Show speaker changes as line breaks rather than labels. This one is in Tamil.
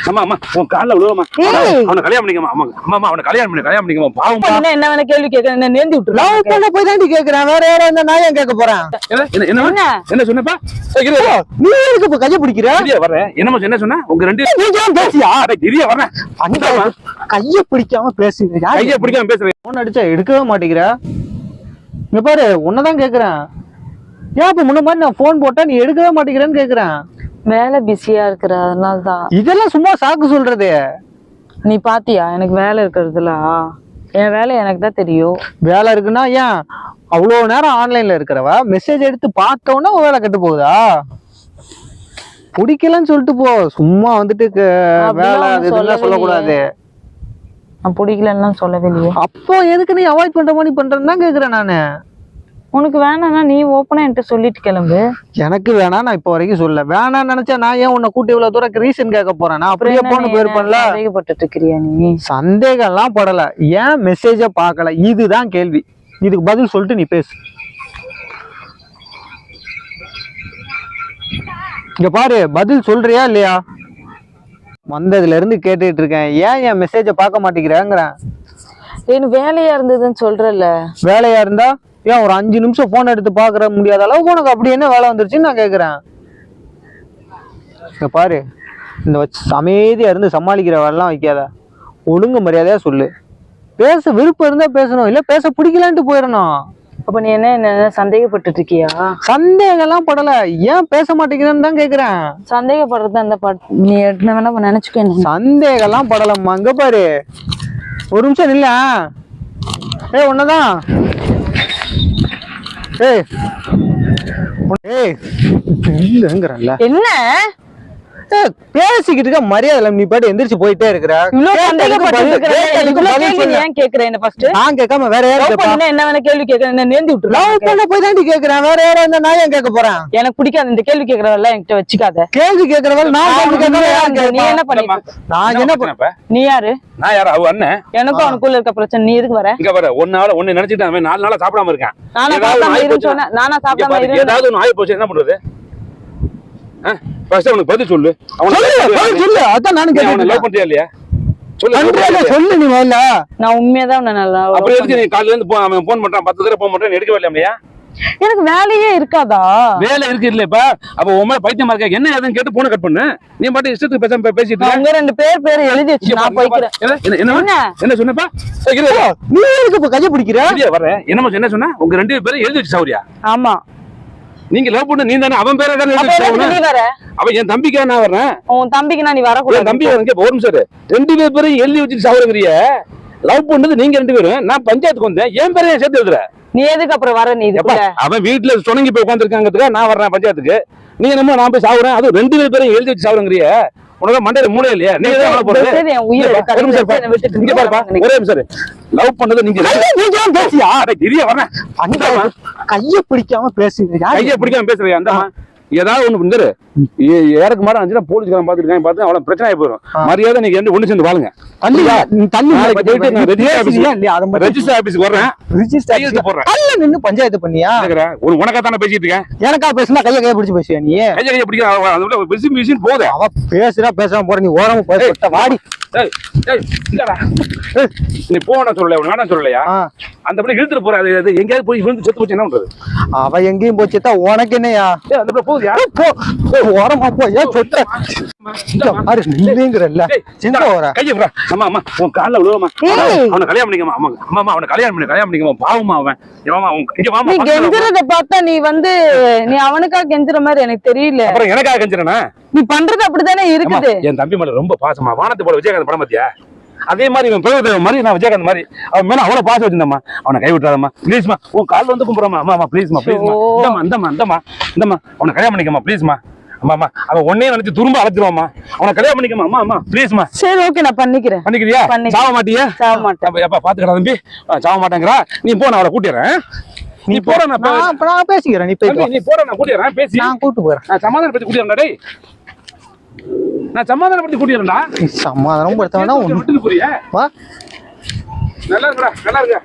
அம்மா அம்மா உன் கால்ல விழுவமா அவனை கல்யாணம் பண்ணிக்கமா அம்மா அம்மா அவனை கல்யாணம் பண்ணிக்கமா பாவம்
என்ன வேணா கேள்வி கேட்க என்ன நேர்ந்து விட்டு
லவ் பண்ண போய் தாண்டி கேக்குறேன். வேற யாரா இருந்தா நான் ஏன் கேட்க போறேன்?
என்ன சொன்னப்பா?
நீ எதுக்கு இப்ப கைய பிடிக்கிற?
வரேன் என்ன சொன்ன உங்க ரெண்டு
பேசியா
தெரிய வரேன்
கைய பிடிக்காம பேசுங்க.
கைய பிடிக்காம பேசுறேன்.
போன் அடிச்சா எடுக்கவே மாட்டேங்கிற. இங்க பாரு உன்னதான் கேக்குறேன். ஏன் இப்ப முன்ன மாதிரி நான் போன் போட்டா நீ எடுக்கவே மாட்டேங்கிறேன்னு கேக்குறேன்.
வேலை பிஸியா இருக்கிற அதனாலதான்.
இதெல்லாம் சும்மா சாக்கு சொல்றது.
நீ பாத்தியா எனக்கு வேலை இருக்கிறதுல என் வேலை எனக்கு தான் தெரியும்.
வேலை இருக்குன்னா ஏன் அவ்வளவு நேரம் ஆன்லைன்ல இருக்கிறவ மெசேஜ் எடுத்து பார்த்தோன்னா வேலை கெட்டு போகுதா? பிடிக்கலன்னு சொல்லிட்டு போ. சும்மா வந்துட்டு வேலை இதெல்லாம் சொல்லக்கூடாது.
நான் பிடிக்கலன்னா சொல்லவே இல்லையே.
அப்போ எதுக்கு நீ அவாய்ட் பண்ற மாதிரி பண்றேன்னு தான் கேக்குறேன் நானு.
உனக்கு வேணாம்னா நீ ஓப்பனா என்கிட்ட சொல்லிட்டு கிளம்பு.
எனக்கு வேணா நான் இப்ப வரைக்கும் சொல்ல வேணாம்னு நினைச்சா நான் ஏன் உன்னை கூட்டி இவ்வளவு தூரம் ரீசன் கேட்க போறேன்? நான் அப்படியே போன போயிருப்பேன்ல.
சந்தேகப்பட்டு இருக்கிறியா நீ?
சந்தேகம் எல்லாம் படல. ஏன் மெசேஜ பாக்கல இதுதான் கேள்வி. இதுக்கு பதில் சொல்லிட்டு நீ பேசு. இங்க பாரு பதில் சொல்றியா இல்லையா? வந்ததுல இருந்து கேட்டுட்டு இருக்கேன். ஏன் என் மெசேஜ பார்க்க மாட்டேங்கிறேங்கிறேன்.
எனக்கு வேலையா இருந்ததுன்னு சொல்றல.
வேலையா இருந்தா ஏன் ஒரு 5 நிமிஷம் போன் எடுத்து பாக்குற முடியாத அளவுக்கு உனக்கு அப்படி என்ன வேலை வந்துருச்சுன்னு நான் கேக்குறேன். இங்க பாரு இந்த வச்சு அமைதியா இருந்து சமாளிக்கிற வேலைலாம் வைக்காத. ஒழுங்கு மரியாதையா சொல்லு. பேச விருப்பம் இருந்தா பேசணும், இல்ல பேச பிடிக்கலான்ட்டு போயிடணும்.
அப்ப நீ என்ன சந்தேகப்பட்டு இருக்கியா?
சந்தேகம் எல்லாம் படல. ஏன் பேச மாட்டேங்கிறேன்னு தான் கேக்குறேன்.
சந்தேகப்படுறது அந்த நீ என்ன வேணா நினைச்சுக்க.
சந்தேகம் எல்லாம் படலம்மா. இங்க பாரு ஒரு நிமிஷம் இல்ல. ஒன்னதான்
என்ன
பேசிக்கிட்டு இருக்க மரியாதை நீ பாட்டு எந்திரிச்சு போயிட்டே இருக்கிற. நான் கேட்காம வேற யாரும்
என்ன வேணா கேள்வி கேட்க என்ன நேர்ந்து விட்டு
லவ் பண்ண போய் தாண்டி கேக்குறேன். வேற யாரா இருந்தா நான் ஏன் கேட்க போறேன்?
எனக்கு பிடிக்காது இந்த கேள்வி கேட்கறவெல்லாம் என்கிட்ட வச்சுக்காத.
கேள்வி கேட்கறவங்க
நீ என்ன பண்ண?
நான் என்ன பண்ண?
நீ யாரு?
நான் யாரு? அவ அண்ணன்.
எனக்கும் அவனுக்குள்ள இருக்க பிரச்சனை. நீ எதுக்கு வர?
இங்க வர ஒன்னு நினைச்சிட்டு 4 நாளா சாப்பிடாம இருக்கேன்.
நானா சாப்பிடாம இருக்கேன்.
ஏதாவது ஒண்ணு ஆயி போச்சு என்ன பண்றது? ஃபர்ஸ்ட் அவனுக்கு பதில் சொல்லு.
சொல்லு. அதான் நானும் கேட்டேன்.
லவ் பண்றியா இல்லையா? சொல்லு
நீ முதல்ல.
நான் உண்மையாதான் நல்லா.
அப்புறம் எதுக்கு நீ காலையில இருந்து அவன் போன் பண்றான் 10 தடவை போன் பண்றான் எடுக்கவே இல்லையா?
எனக்கு வேலையே இருக்காதா?
வேலை இருக்கு இல்லப்பா. அப்ப உண்மை பைத்தியமா இருக்க என்ன ஏதுன்னு கேட்டு போன கட் பண்ணு. நீ மட்டும் இஷ்டத்துக்கு பேசாம பேசிட்டு
அங்க 2 பேர் எழுதி வச்சு நான் போய்க்கிறேன்.
என்ன சொன்னப்பா?
நீ எதுக்கு இப்ப கைய பிடிக்கிற?
வரேன் என்ன சொன்ன உங்க 2 பேரும் எழுதி வச்சு சௌரியா?
ஆமா.
நீங்க லவ் பண்ண நீ தானே அவன் பேரை தானே எழுதி வர. அவன் என் தம்பிக்கா நான் வரேன்.
உன் தம்பிக்கு நான் நீ வரக்கூடாது.
தம்பி வந்து ஒரு நிமிஷம் 2 பேரும் எழுதி வச்சு சௌரங்கிறிய. லவ் பண்ணது நீங்க 2 பேரும். நான் பஞ்சாயத்துக்கு வந்தேன். என் பேரை சேர்த்து எழுதுற.
நீ எதுக்கு அப்புறம் வர? நீ
அவன் வீட்டுல சொன்னங்கி போய் உட்காந்துருக்காங்க. நான் வர்றேன் பஞ்சாயத்துக்கு. நீ என்னமோ நான் போய் சாவுறேன். அது 2 பேரும் எழுதி வச்சு சாவுறங்கிறிய. உனக்கு மண்டையில மூளை இல்லையா? நீங்க ஒரே நிமிஷம் லவ் பண்ணது நீங்க
பேசியா?
வரேன்
கைய பிடிக்காம பேசுங்க.
கைய பிடிக்காம பேசுறியா? அந்த ஏதாவது ஒண்ணு வந்துரு ஏறக்கு மாதிரி இருந்துச்சுன்னா போலீஸ்காரன் பாத்துருக்காங்க. பார்த்து அவளை பிரச்சனை ஆகி போயிடும். மரியாதை நீங்க 2 ஒண்ணு சேர்ந்து வாழுங்க. ரெஜிஸ்டர் ஆபீஸ்க்கு வர்றேன்.
நின்னு பஞ்சாயத்து பண்ணியா?
உனக்கா தானே பேசிட்டு இருக்கேன்.
எனக்கா பேசினா கைய பிடிச்சு பேசுவியா? நீ
கைய பிடிக்க போதே
அவ பேசுறா பேசாம போற. நீ ஓரமா போய் வாடி.
நீ போன சொல்லல வேணாம் சொல்லலையா? அந்த பிள்ளை இழுத்துட்டு போற. அது எங்கேயாவது போய் விழுந்து செத்து போச்சு என்ன பண்றது?
அவ எங்கேயும் போச்சுட்டா உனக்கு என்னையா?
அந்த பிள்ளை போகுது
ஓரமா போ. ஏன் சொட்ட நீங்கிறல்ல
கையா? அம்மா அம்மா உன் கால்ல விழுவமா அவனை கல்யாணம் பண்ணிக்கமா? அம்மா அவனை கல்யாணம் பண்ணிக்கமா? பாவமா அவன்.
நீ கெஞ்சுறத பார்த்தா நீ அவனுக்காக கெஞ்சுற மாதிரி எனக்கு தெரியல.
அப்புறம் எனக்காக கெஞ்சுறனா?
நீ பண்றது அப்படித்தானே இருக்குது.
என் தம்பி மேல ரொம்ப பாசமா. வானத்து போல விஜயகாந்த் படம் பாத்தியா? அதே மாதிரி இவன் பிரபுதேவன் மாதிரி நான் விஜயகாந்த் மாதிரி அவன் மேல அவ்வளவு பாசம் வச்சிருந்தம்மா. அவனை கை விட்டுறாதம்மா ப்ளீஸ்மா. உன் கால் வந்து கும்பிடுறமா? அம்மா ப்ளீஸ்மா ப்ளீஸ்மா. இந்தம்மா அவனை கல்யாணம் பண்ணிக்கமா ப்ளீஸ்மா. அம்மா அவன் ஒன்னே நினைச்சு துரும்ப அழைச்சிருவாமா. அவனை கல்யாணம் பண்ணிக்கமா? அம்மா ப்ளீஸ்மா.
சரி ஓகே நான் பண்ணிக்கிறேன்.
பண்ணிக்கிறியா? சாவ மாட்டியா?
சாவ மாட்டேன்.
எப்பா பாத்துக்கடா தம்பி. சாவ மாட்டேங்கிறா. நீ போ நான் அவளை கூட்டிடுறேன். நீ போற
நான் பேசிக்கிறேன்.
நீ போற நான் கூட்டிடுறேன். பேசி
நான் கூட்டு போறேன்.
நான் சமாதானப்படுத்தி கூட்டிடுறேன். டேய் நான் சமாதானப்படுத்தி கூட்டிடுறேன்டா.
சமாதானம் படுத்த வேணா
விட்டுட்டு போறியா? நல்லா இருக்கா?